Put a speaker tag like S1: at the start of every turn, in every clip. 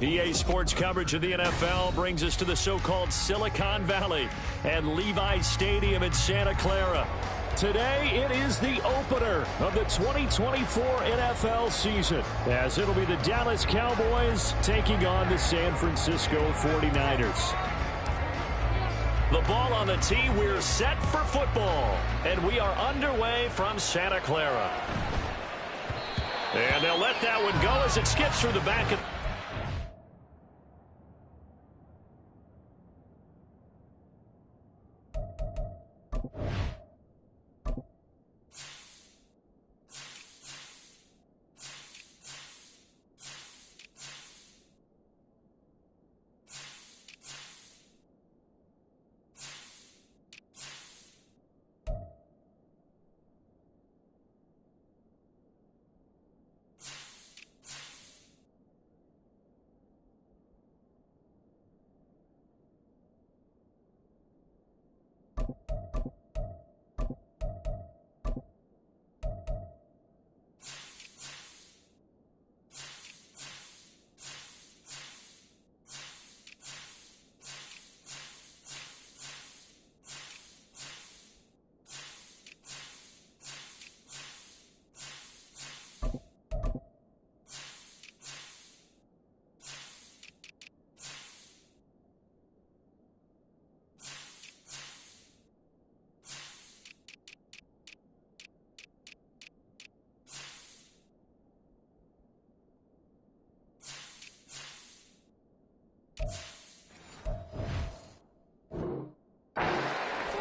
S1: EA Sports coverage of the NFL brings us to the so-called Silicon Valley and Levi's Stadium in Santa Clara. Today, it is the opener of the 2024 NFL season, as it'll be the Dallas Cowboys taking on the San Francisco 49ers. The ball on the tee, we're set for football, and we are underway from Santa Clara. And they'll let that one go as it skips through the back of...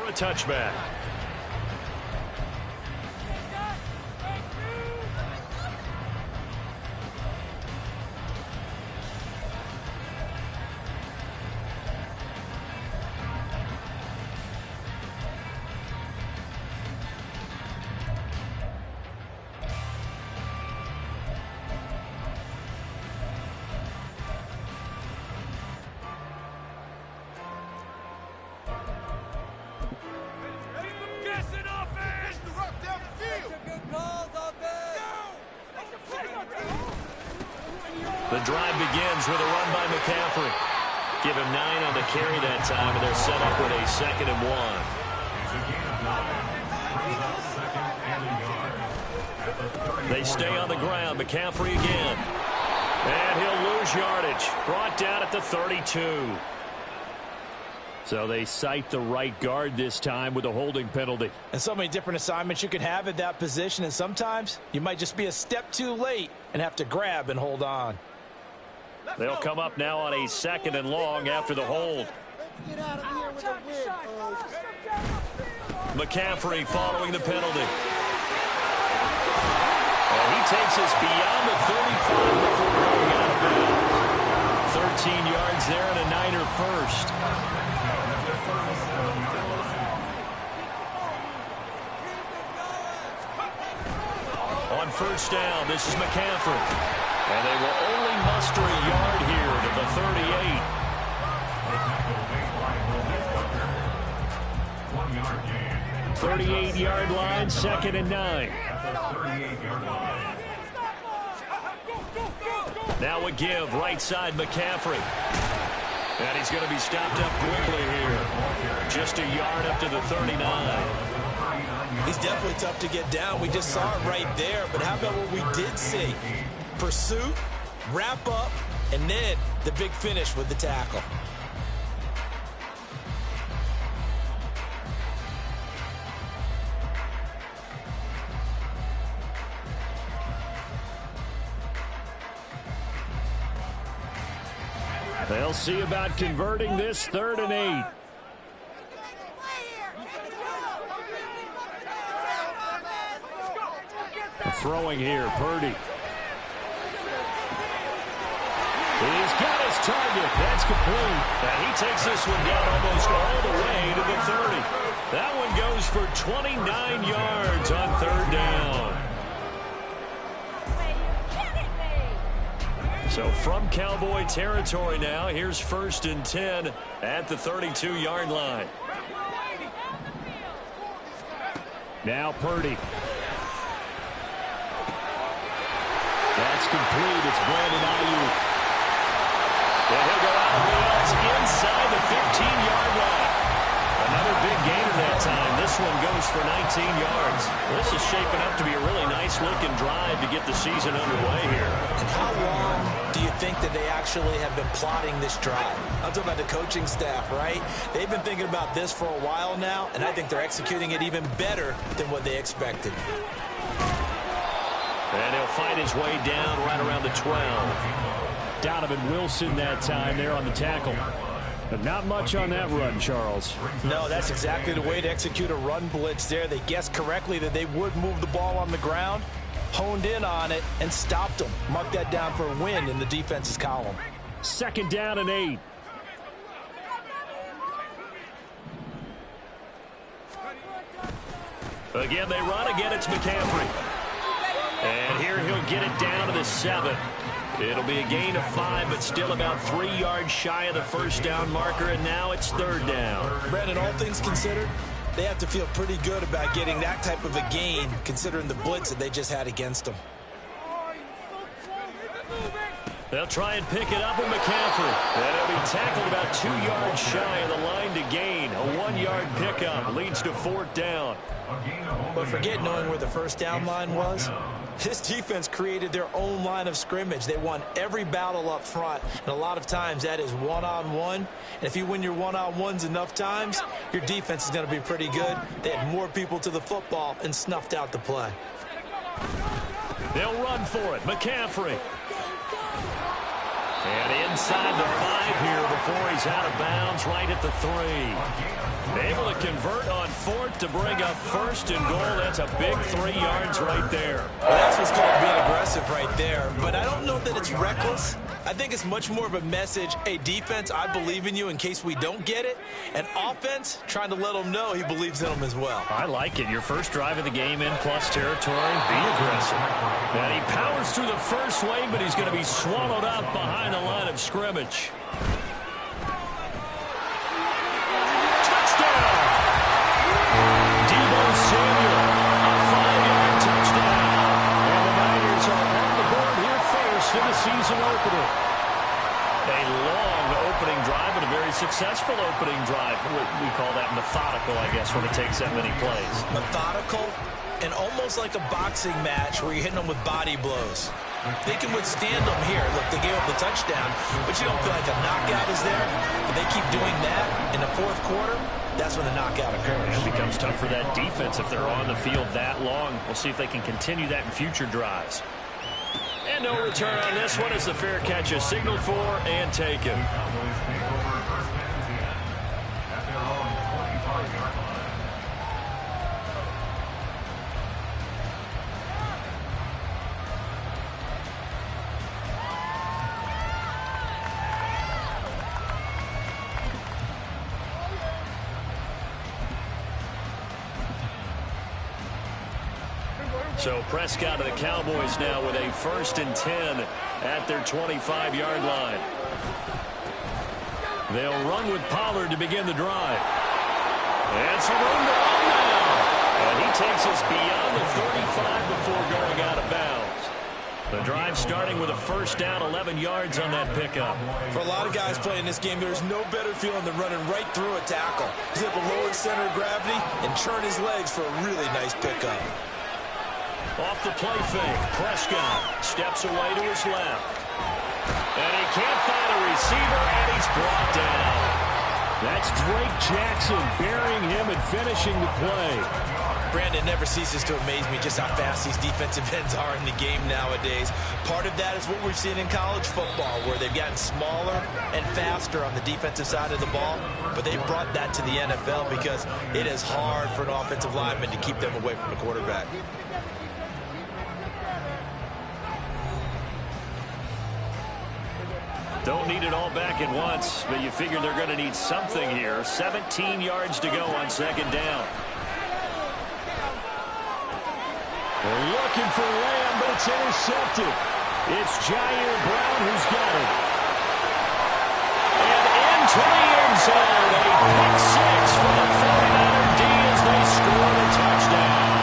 S1: for a touchback. The drive begins with a run by McCaffrey. Give him 9 on the carry that time, and they're set up with a 2nd and 1. They stay on the ground. McCaffrey again. And he'll lose yardage. Brought down at the 32. So they cite the right guard this time with a holding penalty.
S2: And so many different assignments you can have at that position, and sometimes you might just be a step too late and have to grab and hold on.
S1: They'll come up now on a 2nd and long after the hold. McCaffrey following the penalty. And he takes us beyond the 35 before going out of bounds. 13 yards there and a Niner first. On first down, this is McCaffrey. And they will only muster a yard here to the 38. 38-yard line, 2nd and 9. Now a give, right side McCaffrey. And he's going to be stopped up quickly here. Just a yard up to the 39.
S2: He's definitely tough to get down. We just saw it right there. But how about what we did see? Pursuit, wrap up, and then the big finish with the tackle.
S1: They'll see about converting this 3rd and 8. Throwing here, Purdy. He's got his target. That's complete. And he takes this one down almost all the way to the 30. That one goes for 29 yards on 3rd down. So from Cowboy territory now, here's 1st and 10 at the 32-yard line. Now Purdy. complete. It's Brandon Ayuk. And he'll go out of bounds inside the 15-yard line. Another big gainer that time. This one goes for 19 yards. This is shaping up to be a really nice-looking drive to get the season underway here.
S2: And how long do you think that they actually have been plotting this drive? I'm talking about the coaching staff, right? They've been thinking about this for a while now, and I think they're executing it even better than what they expected.
S1: And he'll fight his way down right around the 12. Donovan Wilson that time there on the tackle. But not much on that run, Charles.
S2: No, that's exactly the way to execute a run blitz there. They guessed correctly that they would move the ball on the ground, honed in on it, and stopped them. Mark that down for a win in the defense's column.
S1: 2nd down and 8. Again, they run. Again, it's McCaffrey. And here he'll get it down to the 7. It'll be a gain of 5, but still about 3 yards shy of the first down marker, and now it's 3rd down.
S2: Brandon, all things considered, they have to feel pretty good about getting that type of a gain, considering the blitz that they just had against them.
S1: They'll try and pick it up with McCaffrey. And it'll be tackled about 2 yards shy of the line to gain. A 1-yard pickup leads to 4th down.
S2: But forget knowing where the first down line was. This defense created their own line of scrimmage. They won every battle up front, and a lot of times that is one-on-one. And if you win your one-on-ones enough times, your defense is going to be pretty good. They had more people to the football and snuffed out the play.
S1: They'll run for it. McCaffrey. And inside the 5 here before he's out of bounds, right at the 3. Able to convert on 4th to bring up 1st and goal. That's a big 3 yards right there.
S2: Well, that's what's called being aggressive right there. But I don't know that it's reckless. I think it's much more of a message, hey, defense, I believe in you in case we don't get it. And offense, trying to let them know he believes in them as well.
S1: I like it. Your first drive of the game in plus territory. Be aggressive. And he powers through the first wave, but he's going to be swallowed up behind the line of scrimmage. In the season opener. A long opening drive, but a very successful opening drive. We call that methodical, I guess, when it takes that many plays.
S2: Methodical and almost like a boxing match where you're hitting them with body blows. They can withstand them here. Look, they gave up the touchdown, but you don't feel like a knockout is there. But they keep doing that in the 4th quarter. That's when the knockout occurs.
S1: It becomes tough for that defense if they're on the field that long. We'll see if they can continue that in future drives. And no return on this one as the fair catch is signaled for and taken. So Prescott of the Cowboys now with a 1st and 10 at their 25-yard line. They'll run with Pollard to begin the drive. And some room to run now. And he takes us beyond the 35 before going out of bounds. The drive starting with a 1st down, 11 yards on that pickup.
S2: For a lot of guys playing this game, there's no better feeling than running right through a tackle. He's able to lower his center of gravity and churn his legs for a really nice pickup.
S1: Off the play fake, Prescott steps away to his left. And he can't find a receiver, and he's brought down. That's Drake Jackson burying him and finishing the play.
S2: Brandon, never ceases to amaze me just how fast these defensive ends are in the game nowadays. Part of that is what we've seen in college football, where they've gotten smaller and faster on the defensive side of the ball. But they've brought that to the NFL because it is hard for an offensive lineman to keep them away from the quarterback.
S1: Don't need it all back at once, but you figure they're going to need something here. 17 yards to go on 2nd down. They're looking for Lamb, but it's intercepted. It's Jair Brown who's got it. And into the end zone. A pick 6 for the 49er D as they score a touchdown.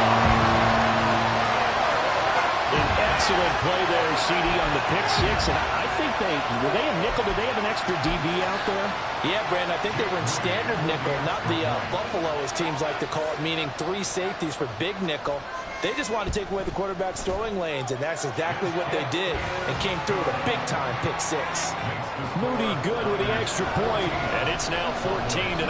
S1: An Excellent play there, CD, on the pick six. And I think were they a nickel? Did they have an extra DB out there?
S2: Yeah, Brandon, I think they were in standard nickel, not the Buffalo, as teams like to call it, meaning 3 safeties for big nickel. They just wanted to take away the quarterback's throwing lanes, and that's exactly what they did, and came through with a big-time pick six.
S1: Moody good with the extra point, and it's now 14-0.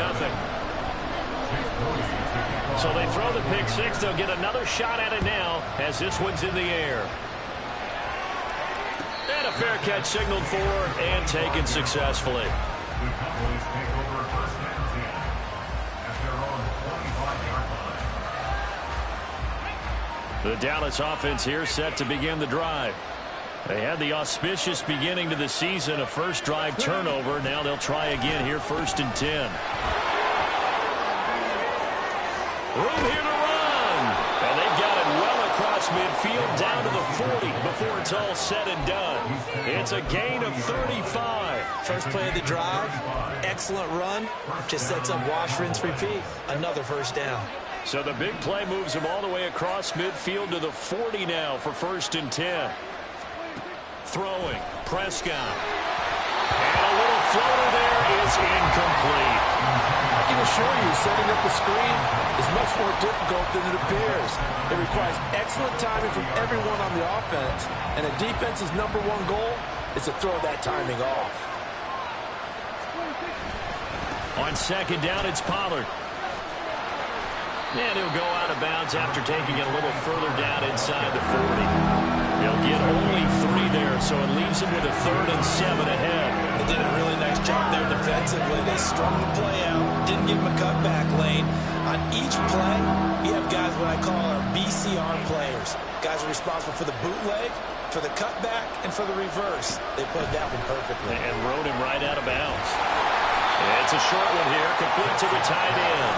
S1: So they throw the pick six. They'll get another shot at it now as this one's in the air. And a fair catch signaled for and taken successfully. The Dallas offense here set to begin the drive. They had the auspicious beginning to the season, a first drive turnover. Now they'll try again here, 1st and 10. Room here to run. And they've got it well across midfield down to the 40 before it's all said and done. It's a gain of 35.
S2: First play of the drive, excellent run. Just sets up wash, rinse, repeat. Another first down.
S1: So the big play moves him all the way across midfield to the 40 now for 1st and 10. Throwing, Prescott. And a little floater there is incomplete.
S3: I can assure you, setting up the screen is much more difficult than it appears. It requires excellent timing from everyone on the offense, and a defense's #1 goal is to throw that timing off.
S1: On 2nd down, it's Pollard. And he'll go out of bounds after taking it a little further down inside the 40. He'll get only 3 there, so it leaves him with a 3rd and 7 ahead.
S2: They did a really nice job there defensively. They strung the play out, didn't give him a cutback lane. On each play, you have guys what I call our BCR players. Guys are responsible for the bootleg, for the cutback, and for the reverse. They played that one perfectly.
S1: And rode him right out of bounds. It's a short one here, complete to the tight end.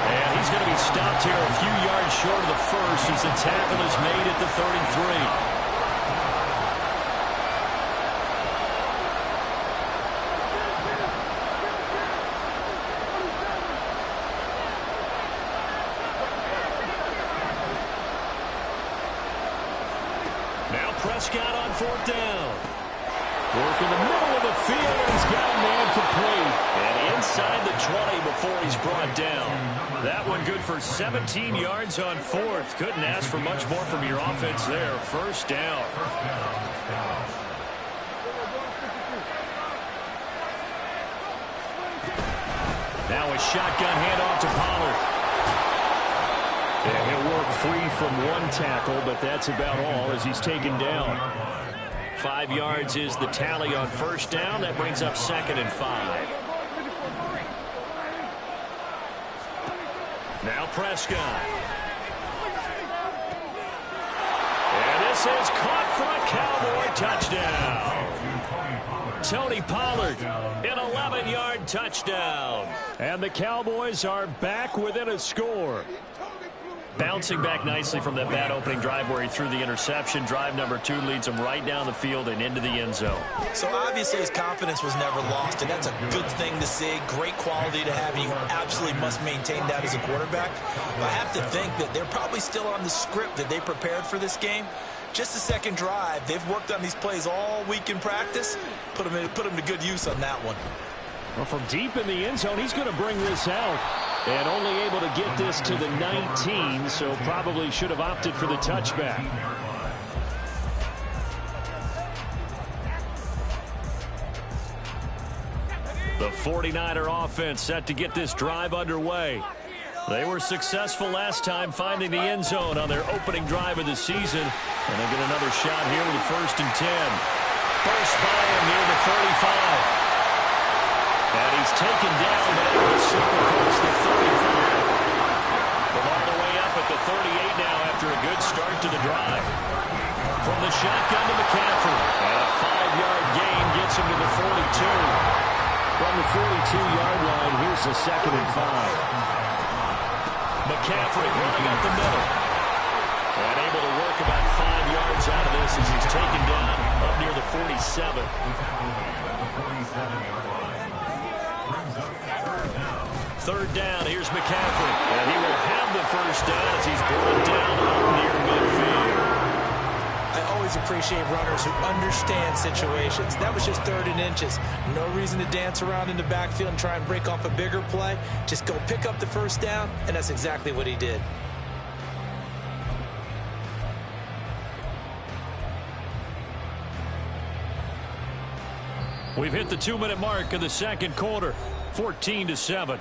S1: And he's going to be stopped here a few yards short of the first as the tackle is made at the 33. Now Prescott on 4th down. Work in the middle of the field, and he's got a man complete. And inside the 20 before he's brought down. That one good for 17 yards on 4th. Couldn't ask for much more from your offense there. 1st down. Now a shotgun handoff to Pollard. And he'll work free from 1 tackle, but that's about all as he's taken down. 5 yards is the tally on 1st down. That brings up 2nd and 5. Now Prescott. And this is caught for a Cowboy touchdown. Tony Pollard, an 11-yard touchdown. And the Cowboys are back within a score. Bouncing back nicely from that bad opening drive where he threw the interception. Drive number 2 leads him right down the field and into the end zone.
S2: So obviously his confidence was never lost, and that's a good thing to see. Great quality to have, and you absolutely must maintain that as a quarterback. But I have to think that they're probably still on the script that they prepared for this game. Just the second drive. They've worked on these plays all week in practice. Put them to good use on that one.
S1: Well, from deep in the end zone, he's going to bring this out. And only able to get this to the 19, so probably should have opted for the touchback. The 49er offense set to get this drive underway. They were successful last time finding the end zone on their opening drive of the season. And they'll get another shot here with 1st and 10. First by him near the 35. And he's taken down, but able to slip across the 35. From all the way up at the 38 now after a good start to the drive. From the shotgun to McCaffrey. And a 5-yard gain gets him to the 42. From the 42-yard line, here's the 2nd and 5. McCaffrey running up the middle. And able to work about 5 yards out of this as he's taken down up near the 47. 3rd down, here's McCaffrey. And he will have the 1st down as he's brought down up near midfield.
S2: I always always appreciate runners who understand situations. That was just 3rd and inches. No reason to dance around in the backfield and try and break off a bigger play. Just go pick up the first down, and that's exactly what he did.
S1: We've hit the 2-minute mark of the second quarter, 14-7.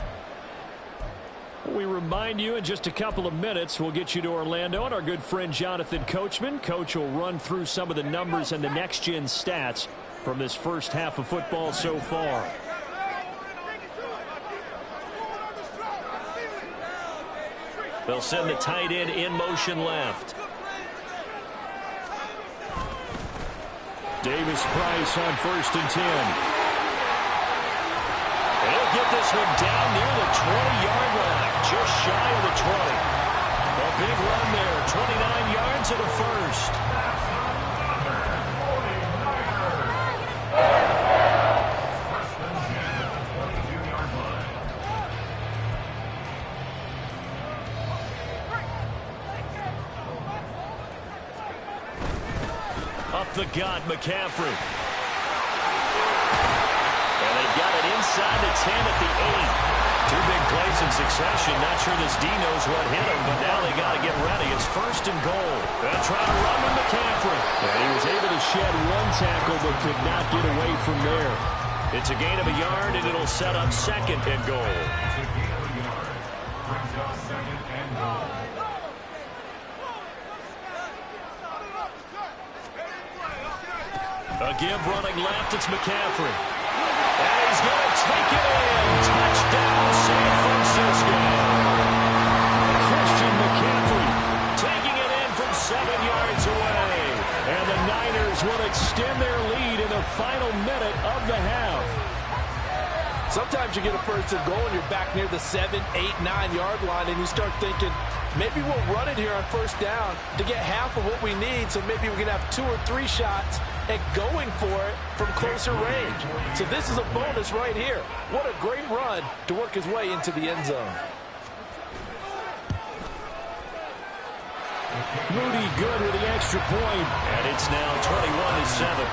S1: We remind you in just a couple of minutes we'll get you to Orlando and our good friend Jonathan Coachman. Coach will run through some of the numbers and the next-gen stats from this first half of football so far. They'll send the tight end in motion left. Davis Price on 1st and 10. He'll get this one down near the 20-yard line, just shy of the 20. A big run there, 29 yards to the first. Up the gut, McCaffrey. And they've got it inside the 10 at the 8. 2 big plays in succession. Not sure this D knows what hit him, but now they got to get ready. It's 1st and goal. They'll try to run with McCaffrey. And he was able to shed 1 tackle, but could not get away from there. It's a gain of a yard, and it'll set up 2nd and goal. A give running left, it's McCaffrey. And he's going to take it in. Touchdown, San Francisco. Christian McCaffrey taking it in from 7 yards away. And the Niners will extend their lead in the final minute of the half.
S3: Sometimes you get a 1st and goal and you're back near the 7, 8, 9-yard line, and you start thinking, maybe we'll run it here on 1st down to get half of what we need, so maybe we can have 2 or 3 shots at going for it from closer range. So this is a bonus right here. What a great run to work his way into the end zone.
S1: Moody good with the extra point, and it's now 21-7.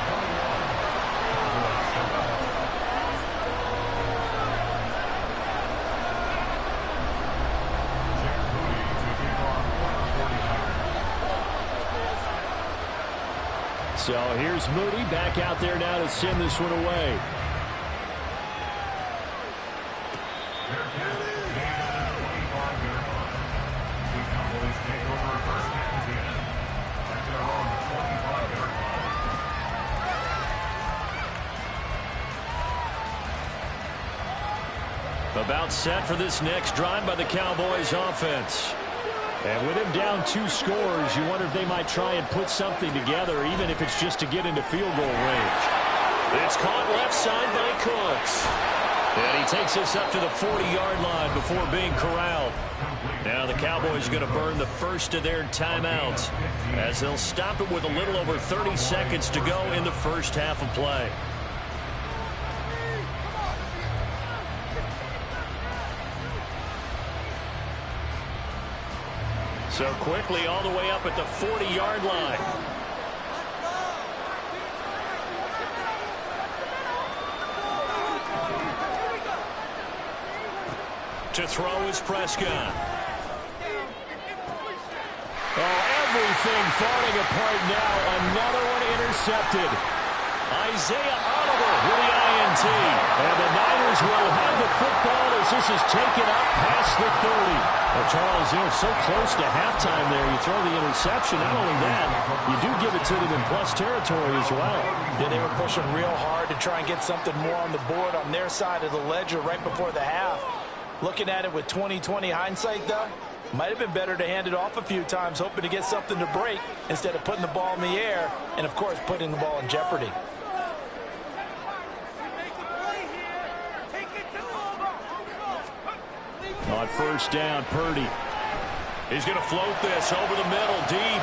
S1: So here's Moody back out there now to send this one away. About set for this next drive by the Cowboys offense. And with him down 2 scores, you wonder if they might try and put something together, even if it's just to get into field goal range. It's caught left side by Cooks. And he takes us up to the 40-yard line before being corralled. Now the Cowboys are going to burn the first of their timeouts as they'll stop it with a little over 30 seconds to go in the first half of play. So quickly all the way up at the 40-yard line. To throw is Prescott. Oh, everything falling apart now. Another one intercepted. Isaiah Oliver with the INT. And the Niners will have the football as this is taken up past the 30. Well, Charles, so close to halftime there. You throw the interception. Not only that, you do give it to them in plus territory as well.
S2: Yeah, they were pushing real hard to try and get something more on the board on their side of the ledger right before the half. Looking at it with 20/20 hindsight, though, might have been better to hand it off a few times, hoping to get something to break instead of putting the ball in the air and, of course, putting the ball in jeopardy.
S1: On 1st down, Purdy. He's going to float this over the middle, deep.